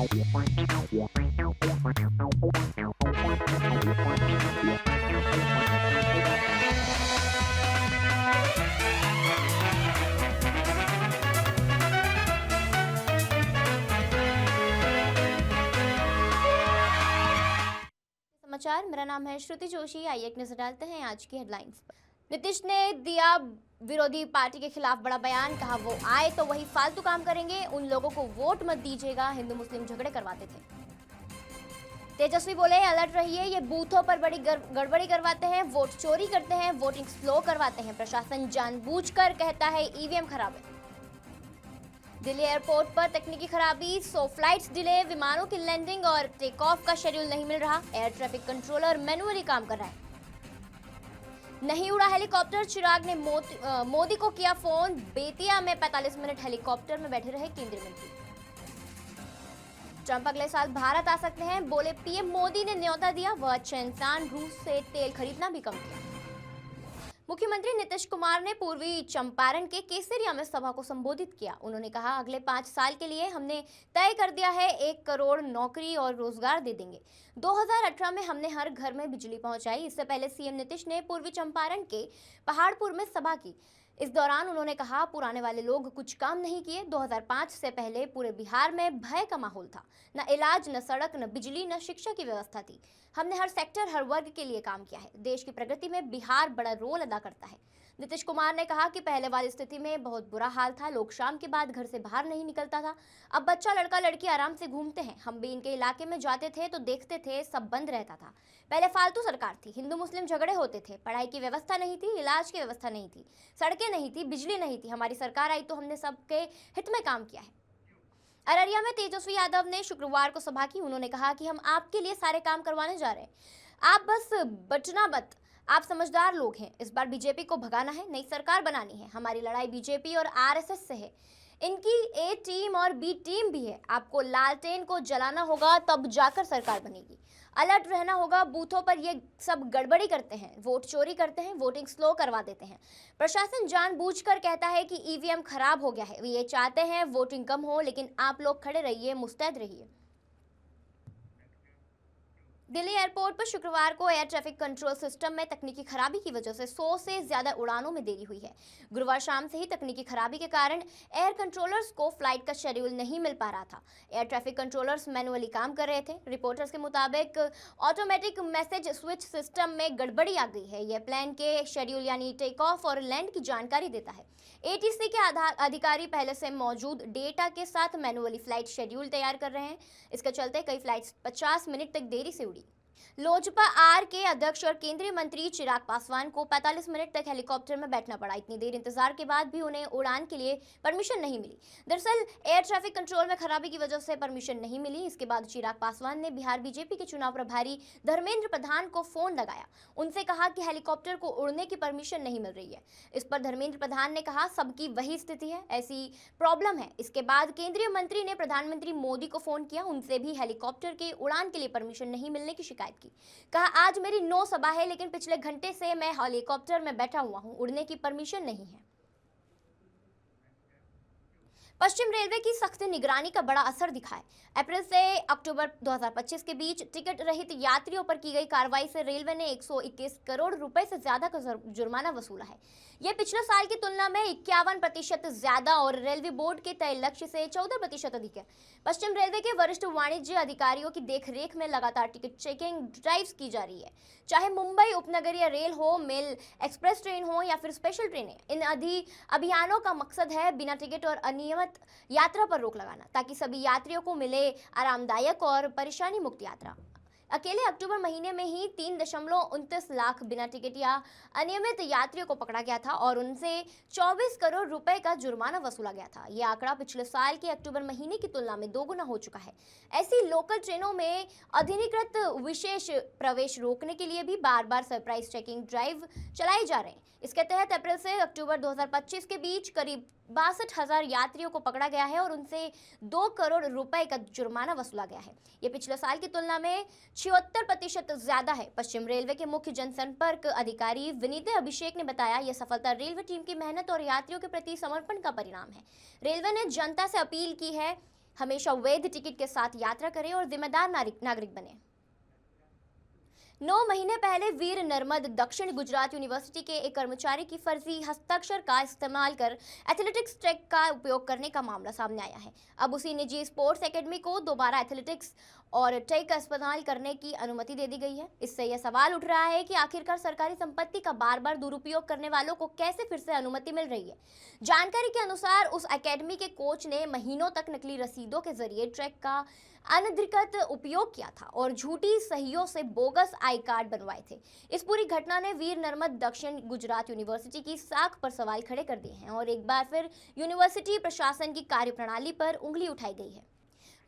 समाचार, मेरा नाम है श्रुति जोशी। आइए एक नजर डालते हैं आज की हेडलाइंस पर। नीतीश ने दिया विरोधी पार्टी के खिलाफ बड़ा बयान, कहा वो आए तो वही फालतू काम करेंगे, उन लोगों को वोट मत दीजिएगा, हिंदू मुस्लिम झगड़े करवाते थे। तेजस्वी बोले अलर्ट रहिए, ये बूथों पर बड़ी गड़बड़ी करवाते हैं, वोट चोरी करते हैं, वोटिंग स्लो करवाते हैं, प्रशासन जानबूझकर कहता है ईवीएम खराब है। दिल्ली एयरपोर्ट पर तकनीकी खराबी, 100 फ्लाइट्स डिले, विमानों की लैंडिंग और टेक ऑफ का शेड्यूल नहीं मिल रहा, एयर ट्रैफिक कंट्रोलर मैनुअली काम कर रहा है। नहीं उड़ा हेलीकॉप्टर, चिराग ने मोदी को किया फोन, बेतिया में 45 मिनट हेलीकॉप्टर में बैठे रहे केंद्रीय मंत्री। ट्रंप अगले साल भारत आ सकते हैं, बोले पीएम मोदी ने न्योता दिया, वह अच्छे इंसान, रूस से तेल खरीदना भी कम किया। मुख्यमंत्री नीतीश कुमार ने पूर्वी चंपारण के केसरिया में सभा को संबोधित किया। उन्होंने कहा अगले 5 साल के लिए हमने तय कर दिया है, 1 करोड़ नौकरी और रोजगार दे देंगे। 2018 में हमने हर घर में बिजली पहुंचाई। इससे पहले सीएम नीतीश ने पूर्वी चंपारण के पहाड़पुर में सभा की। इस दौरान उन्होंने कहा पुराने वाले लोग कुछ काम नहीं किए। 2005 से पहले पूरे बिहार में भय का माहौल था, न इलाज, न सड़क, न बिजली, न शिक्षा की व्यवस्था थी। हमने हर सेक्टर, हर वर्ग के लिए काम किया है। देश की प्रगति में बिहार बड़ा रोल अदा करता है। नीतीश कुमार ने कहा कि पहले वाली स्थिति में बहुत बुरा हाल था, लोग शाम के बाद घर से बाहर नहीं निकलता था। अब बच्चा लड़का लड़की आराम से घूमते हैं। हम भी इनके इलाके में जाते थे तो देखते थे सब बंद रहता था। पहले फालतू सरकार थी, हिंदू मुस्लिम झगड़े होते थे, पढ़ाई की व्यवस्था नहीं थी, इलाज की व्यवस्था नहीं थी, सड़कें नहीं थी, बिजली नहीं थी। हमारी सरकार आई तो हमने सबके हित में काम किया है। अररिया में तेजस्वी यादव ने शुक्रवार को सभा की। उन्होंने कहा कि हम आपके लिए सारे काम करवाने जा रहे हैं, आप बस बचना मत। आप समझदार लोग हैं, इस बार बीजेपी को भगाना है, नई सरकार बनानी है। हमारी लड़ाई बीजेपी और आरएसएस से है, इनकी ए टीम और बी टीम भी है। आपको लालटेन को जलाना होगा, तब जाकर सरकार बनेगी। अलर्ट रहना होगा, बूथों पर ये सब गड़बड़ी करते हैं, वोट चोरी करते हैं, वोटिंग स्लो करवा देते हैं। प्रशासन जानबूझकर कहता है कि ईवीएम खराब हो गया है। वे ये चाहते हैं वोटिंग कम हो, लेकिन आप लोग खड़े रहिए, मुस्तैद रहिए। दिल्ली एयरपोर्ट पर शुक्रवार को एयर ट्रैफिक कंट्रोल सिस्टम में तकनीकी खराबी की वजह से 100 से ज्यादा उड़ानों में देरी हुई है। गुरुवार शाम से ही तकनीकी खराबी के कारण एयर कंट्रोलर्स को फ्लाइट का शेड्यूल नहीं मिल पा रहा था। एयर ट्रैफिक कंट्रोलर्स मैनुअली काम कर रहे थे। रिपोर्टर्स के मुताबिक ऑटोमेटिक मैसेज स्विच सिस्टम में गड़बड़ी आ गई है। यह प्लेन के शेड्यूल यानी टेक ऑफ और लैंड की जानकारी देता है। एटीसी के अधिकारी पहले से मौजूद डेटा के साथ मैनुअली फ्लाइट शेड्यूल तैयार कर रहे हैं। इसके चलते कई फ्लाइट्स 50 मिनट तक देरी से उड़ी। लोजपा आर के अध्यक्ष और केंद्रीय मंत्री चिराग पासवान को 45 मिनट तक हेलीकॉप्टर में बैठना पड़ा। इतनी देर इंतजार के बाद भी उन्हें उड़ान के लिए परमिशन नहीं मिली। दरअसल एयर ट्रैफिक कंट्रोल में खराबी की वजह से परमिशन नहीं मिली। इसके बाद चिराग पासवान ने बिहार बीजेपी के चुनाव प्रभारी धर्मेंद्र प्रधान को फोन लगाया। उनसे कहा कि हेलीकॉप्टर को उड़ने की परमिशन नहीं मिल रही है। इस पर धर्मेंद्र प्रधान ने कहा सबकी वही स्थिति है, ऐसी प्रॉब्लम है। इसके बाद केंद्रीय मंत्री ने प्रधानमंत्री मोदी को फोन किया। उनसे भी हेलीकॉप्टर के उड़ान के लिए परमिशन नहीं मिलने की शिकायत की। कहा आज मेरी 9 सभा है, लेकिन पिछले घंटे से मैं हेलीकॉप्टर में बैठा हुआ हूं, उड़ने की परमिशन नहीं है। पश्चिम रेलवे की सख्त निगरानी का बड़ा असर दिखा है। अप्रैल से अक्टूबर 2025 के बीच टिकट रहित यात्रियों पर की गई कार्रवाई से रेलवे ने 121 करोड़ रुपए से ज्यादा का जुर्माना वसूला है। यह पिछले साल की तुलना में 51% ज्यादा और रेलवे बोर्ड के तय लक्ष्य से 14% अधिक है। पश्चिम रेलवे के वरिष्ठ वाणिज्य अधिकारियों की देखरेख में लगातार टिकट चेकिंग ड्राइव्स की जा रही है। चाहे मुंबई उपनगरीय रेल हो, मेल एक्सप्रेस ट्रेन हो या फिर स्पेशल ट्रेनें, इन अभियानों का मकसद है बिना टिकट और अनियमित यात्रा पर रोक लगाना, ताकि सभी यात्रियों को मिले आरामदायक और परेशानी मुक्त यात्रा। अकेले अक्टूबर महीने में ही 3.29 लाख बिना टिकट या अनियमित यात्रियों को पकड़ा गया था और उनसे 24 करोड़ रुपए का जुर्माना वसूला गया था। यह आंकड़ा पिछले साल के अक्टूबर महीने की तुलना में 2 गुना हो चुका है। ऐसी लोकल ट्रेनों में अधिनिकृत विशेष प्रवेश रोकने के लिए भी बार बार सरप्राइज चेकिंग ड्राइव चलाए जा रहे हैं। इसके तहत अप्रैल से अक्टूबर 2025 के बीच करीब 62,000 यात्रियों को पकड़ा गया है और उनसे 2 करोड़ रुपए का जुर्माना वसूला गया है। यह पिछले साल की तुलना में 76% ज्यादा है। पश्चिम रेलवे के मुख्य जनसंपर्क अधिकारी विनीत अभिषेक ने बताया, यह सफलता रेलवे टीम की मेहनत और यात्रियों के प्रति समर्पण का परिणाम है। रेलवे ने जनता से अपील की है हमेशा वैध टिकट के साथ यात्रा करें और जिम्मेदार नागरिक बने। 9 महीने पहले वीर नर्मद दक्षिण गुजरात यूनिवर्सिटी के एक कर्मचारी की फर्जी हस्ताक्षर का इस्तेमाल कर एथलेटिक्स ट्रैक का उपयोग करने का मामला सामने आया है। अब उसी निजी स्पोर्ट्स एकेडमी को दोबारा एथलेटिक्स और ट्रैक का इस्तेमाल करने की अनुमति दे दी गई है। इससे यह सवाल उठ रहा है कि आखिरकार सरकारी संपत्ति का बार बार दुरुपयोग करने वालों को कैसे फिर से अनुमति मिल रही है। जानकारी के अनुसार उस एकेडमी के कोच ने महीनों तक नकली रसीदों के जरिए ट्रैक का अनधिकृत उपयोग किया था और झूठी सहियों से बोगस आई कार्ड बनवाए थे। इस पूरी घटना ने वीर नर्मद दक्षिण गुजरात यूनिवर्सिटी की साख पर सवाल खड़े कर दिए हैं और एक बार फिर यूनिवर्सिटी प्रशासन की कार्यप्रणाली पर उंगली उठाई गई है।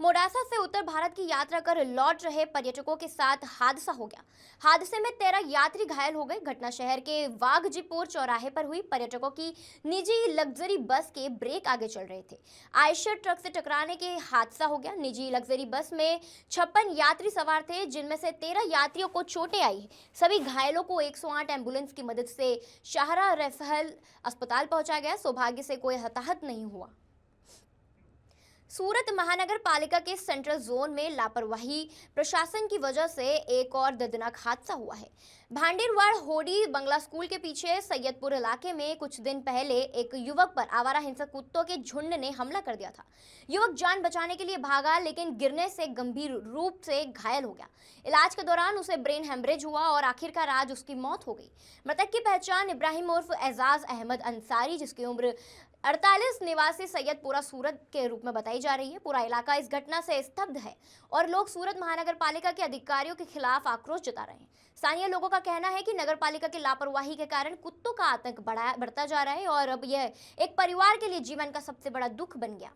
मोडासा से उत्तर भारत की यात्रा कर लौट रहे पर्यटकों के साथ हादसा हो गया। हादसे में 13 यात्री घायल हो गए। घटना शहर के वाघजीपुर चौराहे पर हुई। पर्यटकों की निजी लग्जरी बस के ब्रेक आगे चल रहे थे। आयशर ट्रक से टकराने के हादसा हो गया। निजी लग्जरी बस में 56 यात्री सवार थे, जिनमें से 13 यात्रियों को चोटें आई है। सभी घायलों को 108 एम्बुलेंस की मदद से शाहरा रेफरल अस्पताल पहुंचाया गया। सौभाग्य से कोई हताहत नहीं हुआ। सूरत महानगर पालिका के सेंट्रल जोन में लापरवाही प्रशासन की वजह से एक और दर्दनाक हादसा हुआ है। भांडेरवाड़ होडी बंगला स्कूल के पीछे सैयदपुर इलाके में कुछ दिन पहले एक युवक पर आवारा हिंसक कुत्तों के झुंड ने हमला कर दिया था। युवक जान बचाने के लिए भागा, लेकिन गिरने से गंभीर रूप से घायल हो गया। इलाज के दौरान उसे ब्रेन हेमरेज हुआ और आखिरकार आज उसकी मौत हो गई। मृतक की पहचान इब्राहिम उर्फ एजाज अहमद अंसारी, जिसकी उम्र 48, निवासी सैयदपुरा सूरत के रूप में बताई जा रही है। पूरा इलाका इस घटना से स्तब्ध है और लोग सूरत महानगर पालिका के अधिकारियों के खिलाफ आक्रोश जता रहे हैं। स्थानीय लोगों का कहना है कि नगर पालिका की लापरवाही के कारण कुत्तों का आतंक बढ़ता जा रहा है और अब यह एक परिवार के लिए जीवन का सबसे बड़ा दुख बन गया।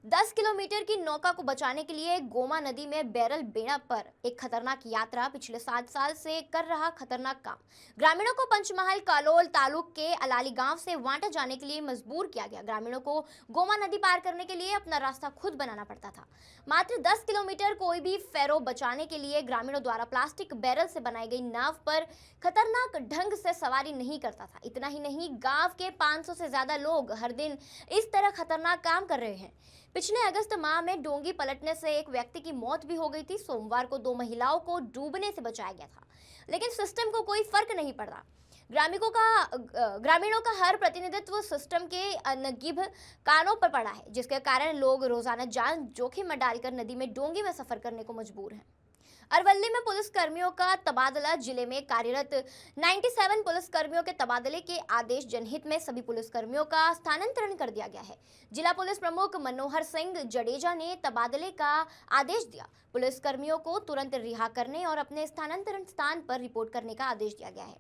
10 किलोमीटर की नौका को बचाने के लिए गोमा नदी में बैरल बेड़ा पर एक खतरनाक यात्रा पिछले 7 साल से कर रहा खतरनाक काम। ग्रामीणों को पंचमहल कालोल तालुक के अलाली गांव से वांटा जाने के लिए मजबूर किया गया। ग्रामीणों को गोमा नदी पार करने के लिए अपना रास्ता खुद बनाना पड़ता था। मात्र 10 किलोमीटर कोई भी फेरो बचाने के लिए ग्रामीणों द्वारा प्लास्टिक बैरल से बनाई गई नाव पर खतरनाक ढंग से सवारी नहीं करता था। इतना ही नहीं, गांव के 500 से ज्यादा लोग हर दिन इस तरह खतरनाक काम कर रहे हैं। पिछले अगस्त माह में डोंगी पलटने से एक व्यक्ति की मौत भी हो गई थी। सोमवार को 2 महिलाओं को डूबने से बचाया गया था, लेकिन सिस्टम को कोई फर्क नहीं पड़ा। ग्रामीणों का हर प्रतिनिधित्व सिस्टम के अनगिभ कानों पर पड़ा है, जिसके कारण लोग रोजाना जान जोखिम में डालकर नदी में डोंगी में सफर करने को मजबूर हैं। अरवली में पुलिस कर्मियों का तबादला। जिले में कार्यरत 97 पुलिस कर्मियों के तबादले के आदेश जनहित में सभी पुलिस कर्मियों का स्थानांतरण कर दिया गया है। जिला पुलिस प्रमुख मनोहर सिंह जडेजा ने तबादले का आदेश दिया। पुलिस कर्मियों को तुरंत रिहा करने और अपने स्थानांतरण स्थान पर रिपोर्ट करने का आदेश दिया गया है।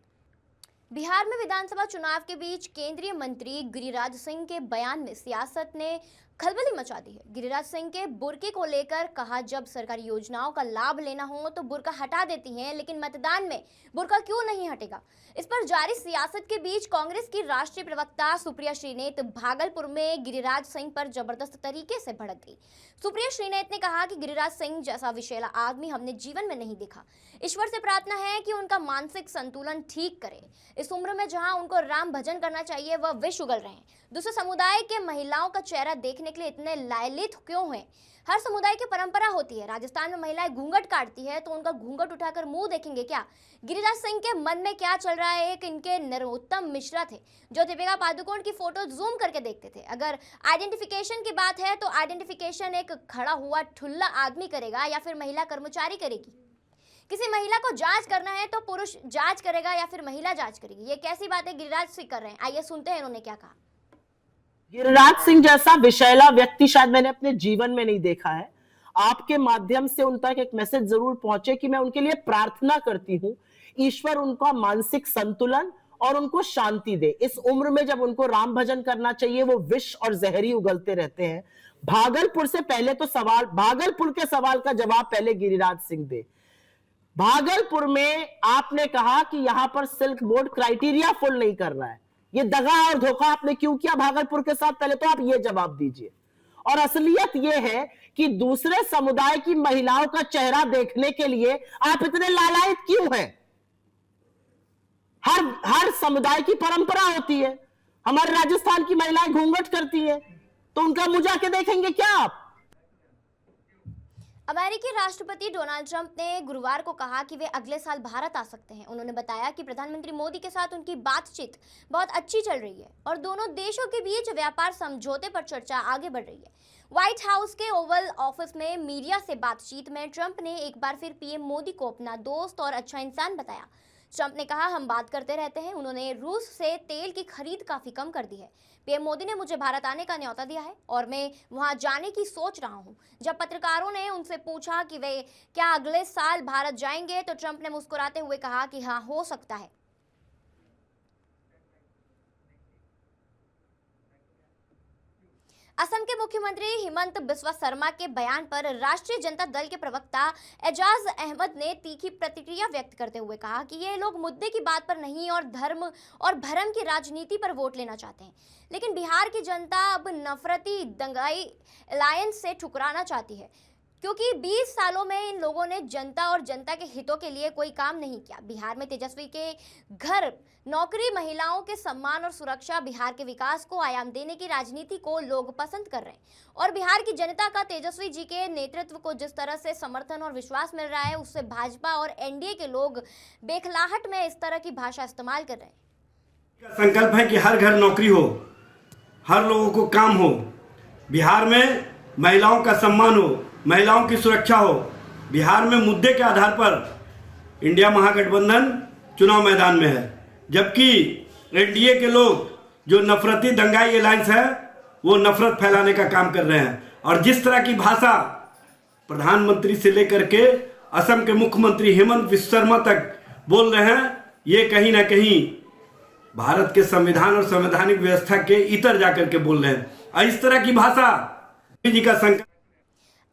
बिहार में विधानसभा चुनाव के बीच केंद्रीय मंत्री गिरिराज सिंह के बयान में सियासत ने खलबली मचा दी है। गिरिराज सिंह के बुर्के को लेकर कहा, जब सरकारी योजनाओं का लाभ लेना हो तो बुर्का हटा देती हैं, लेकिन मतदान में बुर्का क्यों नहीं हटेगा। इस पर जारी सियासत के बीच कांग्रेस की राष्ट्रीय प्रवक्ता सुप्रिया श्रीनेत भागलपुर में गिरिराज सिंह पर जबरदस्त तरीके से भड़क गई। सुप्रिया श्रीनेत ने कहा कि गिरिराज सिंह जैसा विशेला आदमी हमने जीवन में नहीं देखा। ईश्वर से प्रार्थना है कि उनका मानसिक संतुलन ठीक करे। इस उम्र में जहां उनको राम भजन करना चाहिए, वह विष उगल रहे हैं। दूसरे समुदाय के महिलाओं का चेहरा देखने के लिए इतने लालित क्यों हैं? हर समुदाय की परंपरा होती है। राजस्थान में महिलाएं घूंघट काटती है तो उनका घूंघट उठाकर मुंह देखेंगे क्या? गिरिराज सिंह के मन में क्या चल रहा है? एक इनके नरोत्तम मिश्रा थे जो दीपिका पादुकोण की फोटो जूम करके देखते थे। अगर आइडेंटिफिकेशन की बात है तो आइडेंटिफिकेशन एक खड़ा हुआ ठुल्ला आदमी करेगा या फिर महिला कर्मचारी करेगी? किसी महिला को जांच करना है तो पुरुष जांच करेगा या फिर महिला जांच करेगी? ये कैसी बातें गिरिराज सिंह कर रहे हैं? आइए सुनते हैं इन्होंने क्या कहा। गिरिराज सिंह जैसा विशैला व्यक्ति शायद मैंने अपने जीवन में नहीं देखा है। आपके माध्यम से उन तक एक मैसेज जरूर पहुंचे कि मैं उनके लिए प्रार्थना करती हूँ, ईश्वर उनका मानसिक संतुलन और उनको शांति दे। इस उम्र में जब उनको राम भजन करना चाहिए, वो विष और जहरी उगलते रहते हैं। भागलपुर से पहले तो भागलपुर के सवाल का जवाब पहले गिरिराज सिंह दे। भागलपुर में आपने कहा कि यहां पर सिल्क बोर्ड क्राइटेरिया फुल नहीं कर रहा है। ये दगा और धोखा आपने क्यों किया भागलपुर के साथ? पहले तो आप ये जवाब दीजिए। और असलियत ये है कि दूसरे समुदाय की महिलाओं का चेहरा देखने के लिए आप इतने लालायित क्यों हैं? हर समुदाय की परंपरा होती है। हमारे राजस्थान की महिलाएं घूंघट करती है तो उनका मुंह जाके देखेंगे क्या आप? अमेरिकी राष्ट्रपति डोनाल्ड ट्रंप ने गुरुवार को कहा कि वे अगले साल भारत आ सकते हैं। उन्होंने बताया कि प्रधानमंत्री मोदी के साथ उनकी बातचीत बहुत अच्छी चल रही है और दोनों देशों के बीच व्यापार समझौते पर चर्चा आगे बढ़ रही है। व्हाइट हाउस के ओवल ऑफिस में मीडिया से बातचीत में ट्रंप ने एक बार फिर पीएम मोदी को अपना दोस्त और अच्छा इंसान बताया। ट्रंप ने कहा, हम बात करते रहते हैं। उन्होंने रूस से तेल की खरीद काफी कम कर दी है। पीएम मोदी ने मुझे भारत आने का न्योता दिया है और मैं वहां जाने की सोच रहा हूं। जब पत्रकारों ने उनसे पूछा कि वे क्या अगले साल भारत जाएंगे, तो ट्रंप ने मुस्कुराते हुए कहा कि हाँ, हो सकता है। असम के मुख्यमंत्री हिमंत बिस्वा शर्मा के बयान पर राष्ट्रीय जनता दल के प्रवक्ता एजाज अहमद ने तीखी प्रतिक्रिया व्यक्त करते हुए कहा कि ये लोग मुद्दे की बात पर नहीं और धर्म और भरम की राजनीति पर वोट लेना चाहते हैं। लेकिन बिहार की जनता अब नफरती दंगाई अलायंस से ठुकराना चाहती है, क्योंकि 20 सालों में इन लोगों ने जनता और जनता के हितों के लिए कोई काम नहीं किया। बिहार में तेजस्वी के घर, नौकरी, महिलाओं के सम्मान और सुरक्षा, बिहार के विकास को आयाम देने की राजनीति को लोग पसंद कर रहे हैं और बिहार की जनता का तेजस्वी जी के नेतृत्व को जिस तरह से समर्थन और विश्वास मिल रहा है, उससे भाजपा और एनडीए के लोग बेखलाहट में इस तरह की भाषा इस्तेमाल कर रहे हैं। संकल्प है कि हर घर नौकरी हो, हर लोगों को काम हो, बिहार में महिलाओं का सम्मान हो, महिलाओं की सुरक्षा हो। बिहार में मुद्दे के आधार पर इंडिया महागठबंधन चुनाव मैदान में है, जबकि एनडीए के लोग जो नफरती दंगाई अलायंस है वो नफरत फैलाने का काम कर रहे हैं। और जिस तरह की भाषा प्रधानमंत्री से लेकर के असम के मुख्यमंत्री हेमंत बिस्वा शर्मा तक बोल रहे हैं, ये कहीं ना कहीं भारत के संविधान और संवैधानिक व्यवस्था के इतर जाकर के बोल रहे हैं। और इस तरह की भाषा जी का संकल्प।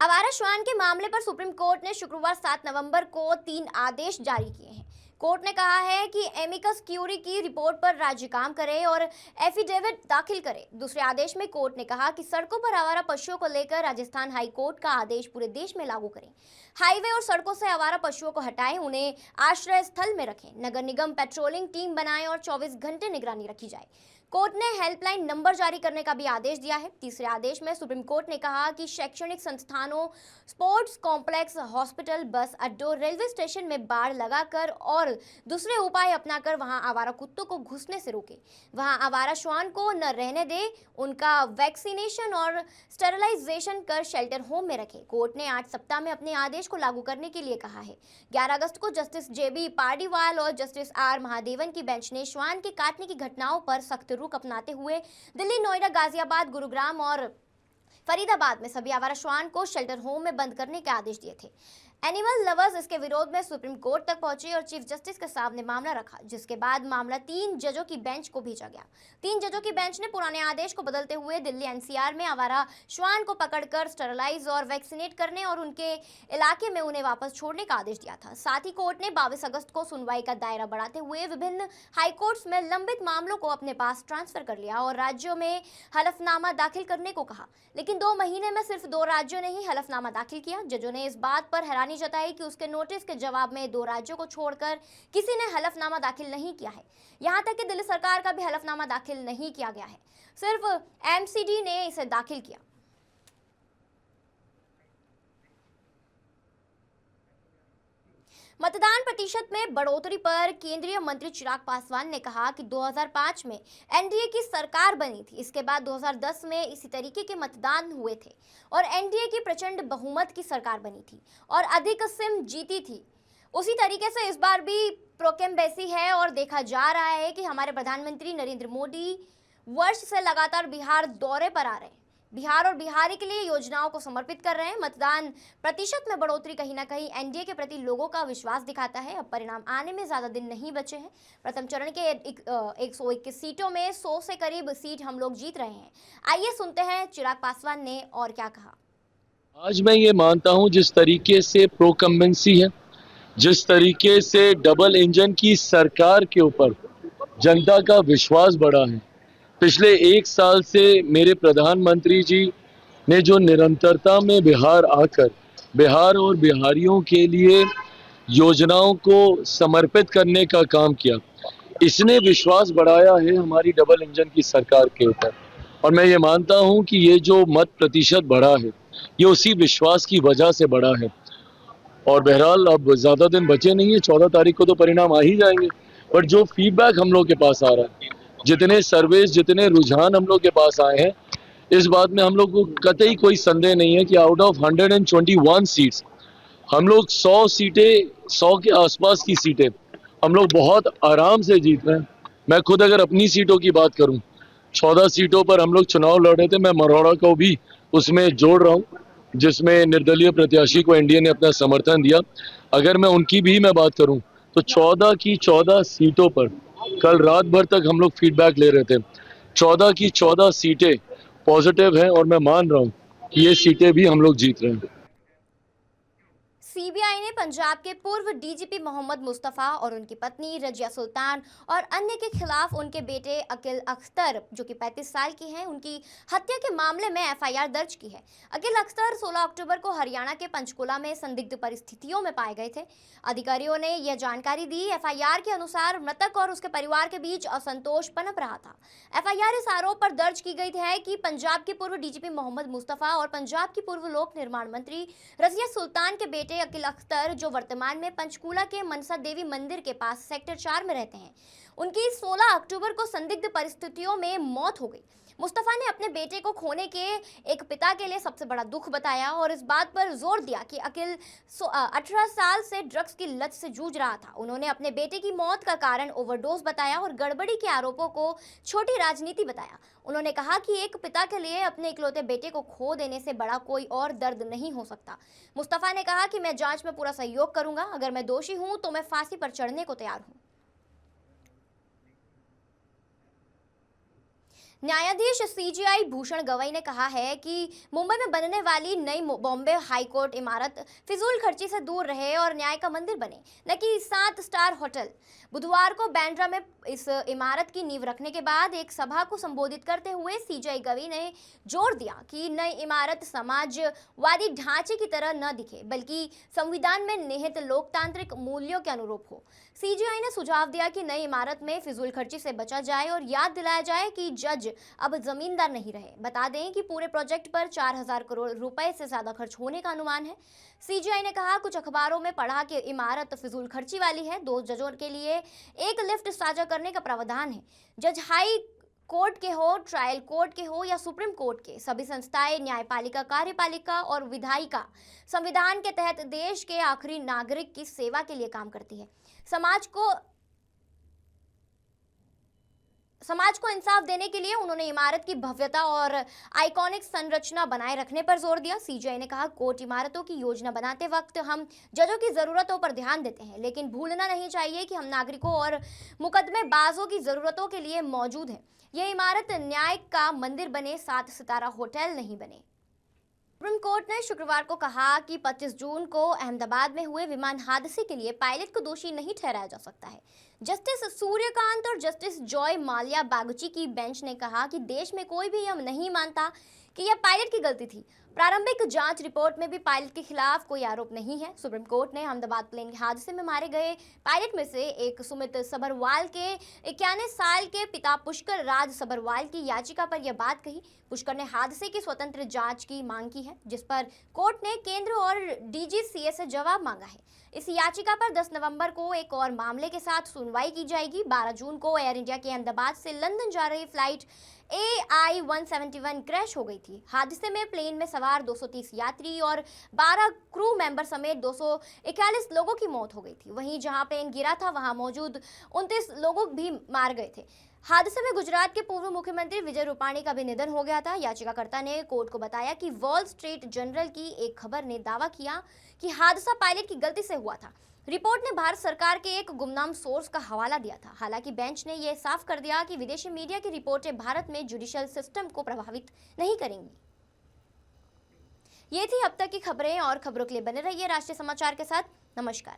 आवारा श्वान के मामले पर सुप्रीम कोर्ट ने शुक्रवार 7 नवंबर को 3 आदेश जारी किए हैं। कोर्ट ने कहा है कि एमिकस क्यूरी की रिपोर्ट पर राज्य काम करे और एफिडेविट दाखिल करे। दूसरे आदेश में कोर्ट ने कहा कि सड़कों पर आवारा पशुओं को लेकर राजस्थान हाई कोर्ट का आदेश पूरे देश में लागू करें। हाईवे और सड़कों से आवारा पशुओं को हटाएं, उन्हें आश्रय स्थल में रखें। नगर निगम पेट्रोलिंग टीम बनाएं और 24 घंटे निगरानी रखी जाए। कोर्ट ने हेल्पलाइन नंबर जारी करने का भी आदेश दिया है। तीसरे आदेश में सुप्रीम कोर्ट ने कहा कि शैक्षणिक संस्थानों, स्पोर्ट्स कॉम्प्लेक्स, हॉस्पिटल, बस अड्डों, रेलवे स्टेशन में बाड़ लगाकर और दूसरे उपाय अपनाकर वहां आवारा कुत्तों को घुसने से रोके। वहां आवारा श्वान को न रहने दे, उनका वैक्सीनेशन और स्टेरिलाइजेशन कर शेल्टर होम में रखे। कोर्ट ने 8 सप्ताह में अपने आदेश को लागू करने के लिए कहा है। 11 अगस्त को जस्टिस जेबी पार्डीवाल और जस्टिस आर महादेवन की बेंच ने श्वान के काटने की घटनाओं पर सख्त रुख अपनाते हुए दिल्ली, नोएडा, गाजियाबाद, गुरुग्राम और फरीदाबाद में सभी आवारा श्वान को शेल्टर होम में बंद करने के आदेश दिए थे। एनिमल लवर्स इसके विरोध में सुप्रीम कोर्ट तक पहुंचे और चीफ जस्टिस के सामने मामला रखा, जिसके बाद मामला 3 जजों की बेंच को भेजा गया। 3 जजों की बेंच ने पुराने आदेश को बदलते हुए दिल्ली एनसीआर में आवारा श्वान को पकड़कर स्टेरिलाइज और वैक्सीनेट करने और उनके इलाके में उन्हें वापस छोड़ने का आदेश दिया था। साथ ही कोर्ट ने 22 अगस्त को सुनवाई का दायरा बढ़ाते हुए विभिन्न हाईकोर्ट्स में लंबित मामलों को अपने पास ट्रांसफर कर लिया और राज्यों में हलफनामा दाखिल करने को कहा। लेकिन 2 महीने में सिर्फ 2 राज्यों ने ही हलफनामा दाखिल किया। जजों ने इस बात पर हैरानी जताई कि उसके नोटिस के जवाब में 2 राज्यों को छोड़कर किसी ने हलफनामा दाखिल नहीं किया है। यहां तक कि दिल्ली सरकार का भी हलफनामा दाखिल नहीं किया गया है, सिर्फ एमसीडी ने इसे दाखिल किया। मतदान प्रतिशत में बढ़ोतरी पर केंद्रीय मंत्री चिराग पासवान ने कहा कि 2005 में एनडीए की सरकार बनी थी। इसके बाद 2010 में इसी तरीके के मतदान हुए थे और एनडीए की प्रचंड बहुमत की सरकार बनी थी और अधिक सीट जीती थी। उसी तरीके से इस बार भी प्रोकेम्बेसी है और देखा जा रहा है कि हमारे प्रधानमंत्री नरेंद्र मोदी वर्ष से लगातार बिहार दौरे पर आ रहे हैं। बिहार और बिहारी के लिए योजनाओं को समर्पित कर रहे हैं। मतदान प्रतिशत में बढ़ोतरी कहीं ना कहीं एनडीए के प्रति लोगों का विश्वास दिखाता है। अब परिणाम आने में ज्यादा दिन नहीं बचे हैं। प्रथम चरण के 121 सीटों में 100 से करीब सीट हम लोग जीत रहे हैं। आइए सुनते हैं चिराग पासवान ने और क्या कहा। आज मैं ये मानता हूं, जिस तरीके से प्रोकम्बेंसी है, जिस तरीके से डबल इंजन की सरकार के ऊपर जनता का विश्वास बढ़ा है, पिछले 1 साल से मेरे प्रधानमंत्री जी ने जो निरंतरता में बिहार आकर बिहार और बिहारियों के लिए योजनाओं को समर्पित करने का काम किया, इसने विश्वास बढ़ाया है हमारी डबल इंजन की सरकार के ऊपर। और मैं ये मानता हूं कि ये जो मत प्रतिशत बढ़ा है, ये उसी विश्वास की वजह से बढ़ा है। और बहरहाल अब ज़्यादा दिन बचे नहीं है, 14 तारीख को तो परिणाम आ ही जाएंगे। पर जो फीडबैक हम लोग के पास आ रहा है, जितने सर्वेस, जितने रुझान हम लोग के पास आए हैं, इस बात में हम लोग को कतई कोई संदेह नहीं है कि आउट ऑफ 121 सीट्स हम लोग 100 सीटें, 100 के आसपास की सीटें हम लोग बहुत आराम से जीत रहे हैं। मैं खुद अगर अपनी सीटों की बात करूं, 14 सीटों पर हम लोग चुनाव लड़ रहे थे, मैं मरौड़ा को भी उसमें जोड़ रहा हूं, जिसमें निर्दलीय प्रत्याशी को एनडीए ने अपना समर्थन दिया। अगर मैं उनकी भी मैं बात करूं तो 14 की 14 सीटों पर कल रात भर तक हम लोग फीडबैक ले रहे थे। 14 की 14 सीटें पॉजिटिव हैं और मैं मान रहा हूं कि ये सीटें भी हम लोग जीत रहे हैं। सीबीआई ने पंजाब के पूर्व डीजीपी मोहम्मद मुस्तफा और उनकी पत्नी रजिया सुल्तान और अन्य के खिलाफ उनके बेटे अकील अख्तर, जो कि 35 साल की हैं, उनकी हत्या के मामले में एफआईआर दर्ज की है। अकील अख्तर 16 अक्टूबर को हरियाणा के पंचकुला में संदिग्ध परिस्थितियों में पाए गए थे। अधिकारियों ने यह जानकारी दी। एफआईआर के अनुसार मृतक और उसके परिवार के बीच असंतोष पनप रहा था। एफआईआर इस आरोप पर दर्ज की गई है कि पंजाब के पूर्व डीजीपी मोहम्मद मुस्तफा और पंजाब की पूर्व लोक निर्माण मंत्री रजिया सुल्तान के बेटे अकील अख्तर, जो वर्तमान में पंचकूला के मनसा देवी मंदिर के पास सेक्टर 4 में रहते हैं, उनकी 16 अक्टूबर को संदिग्ध परिस्थितियों में मौत हो गई। मुस्तफा ने अपने बेटे को खोने के एक पिता के लिए सबसे बड़ा दुख बताया और इस बात पर जोर दिया कि अकील 18 साल से ड्रग्स की लत से जूझ रहा था। उन्होंने अपने बेटे की मौत का कारण ओवरडोज बताया और गड़बड़ी के आरोपों को छोटी राजनीति बताया। उन्होंने कहा कि एक पिता के लिए अपने इकलौते बेटे को खो देने से बड़ा कोई और दर्द नहीं हो सकता। मुस्तफा ने कहा कि मैं जांच में पूरा सहयोग करूंगा, अगर मैं दोषी हूं तो मैं फांसी पर चढ़ने को तैयार हूं। न्यायाधीश सीजीआई भूषण गवई ने कहा है कि मुंबई में बनने वाली नई बॉम्बे हाईकोर्ट इमारत फिजूल खर्ची से दूर रहे और न्याय का मंदिर बने, न कि 7 स्टार होटल। बुधवार को बांद्रा में इस इमारत की नींव रखने के बाद एक सभा को संबोधित करते हुए सीजीआई गवई ने जोर दिया कि नई इमारत समाजवादी ढांचे की तरह न दिखे, बल्कि संविधान में निहित लोकतांत्रिक मूल्यों के अनुरूप हो। सीजीआई ने सुझाव दिया कि नई इमारत में फिजूल खर्ची से बचा जाए और याद दिलाया जाए कि जज अब जमींदार नहीं रहे। बता दें कि पूरे प्रोजेक्ट पर 4000 करोड़ रुपए से ज्यादा खर्च होने का अनुमान है। सीजीआई ने कहा, कुछ अखबारों में पढ़ा कि इमारत फिजूल खर्ची वाली है। 2 जजों के लिए एक लिफ्ट साझा करने का प्रावधान है। जज हाई कोर्ट के हो, ट्रायल कोर्ट के हो या सुप्रीम कोर्ट के, सभी संस्थाएं न्यायपालिका, कार्यपालिका और विधायिका संविधान के तहत देश के आखिरी नागरिक की सेवा के लिए काम करती है। समाज को इंसाफ देने के लिए उन्होंने इमारत की भव्यता और आइकॉनिक संरचना बनाए रखने पर जोर दिया। सीजीआई ने कहा, कोर्ट इमारतों की योजना बनाते वक्त हम जजों की जरूरतों पर ध्यान देते हैं, लेकिन भूलना नहीं चाहिए कि हम नागरिकों और मुकदमेबाजों की जरूरतों के लिए मौजूद हैं। यह इमारत न्याय का मंदिर बने, 7 सितारा होटल नहीं बने। सुप्रीम कोर्ट ने शुक्रवार को कहा कि 25 जून को अहमदाबाद में हुए विमान हादसे के लिए पायलट को दोषी नहीं ठहराया जा सकता है। जस्टिस सूर्यकांत और जस्टिस जॉय माल्या बागची की बेंच ने कहा कि देश में कोई भी यह नहीं मानता कि यह पायलट की गलती थी। प्रारंभिक जांच रिपोर्ट में भी पायलट के खिलाफ कोई आरोप नहीं है। सुप्रीम कोर्ट ने अहमदाबाद प्लेन के हादसे में मारे गए पायलट में से एक सुमित सबरवाल के 91 साल के पिता पुष्कर राज सबरवाल की याचिका पर यह बात कही। पुष्कर ने हादसे की स्वतंत्र जांच की मांग की है, जिस पर कोर्ट ने केंद्र और डीजीसीए से जवाब मांगा है। इस याचिका पर 10 नवंबर को एक और मामले के साथ सुनवाई की जाएगी। 12 जून को एयर इंडिया के अहमदाबाद से लंदन जा रही फ्लाइट AI-171 क्रैश हो गई थी। हादसे में प्लेन में सवार 230 यात्री और 12 क्रू मेंबर समेत 241 लोगों की मौत हो गई थी। वहीं जहां प्लेन गिरा था वहां मौजूद 29 लोग भी मार गए थे। हादसे में गुजरात के पूर्व मुख्यमंत्री विजय रूपाणी का भी निधन हो गया था। याचिकाकर्ता ने कोर्ट को बताया कि वॉल स्ट्रीट जर्नल की एक खबर ने दावा किया कि हादसा पायलट की गलती से हुआ था। रिपोर्ट ने भारत सरकार के एक गुमनाम सोर्स का हवाला दिया था। हालांकि बेंच ने यह साफ कर दिया कि विदेशी मीडिया की रिपोर्टें भारत में जुडिशियल सिस्टम को प्रभावित नहीं करेंगी। ये थी अब तक की खबरें, और खबरों के लिए बने रहिए राष्ट्रीय समाचार के साथ। नमस्कार।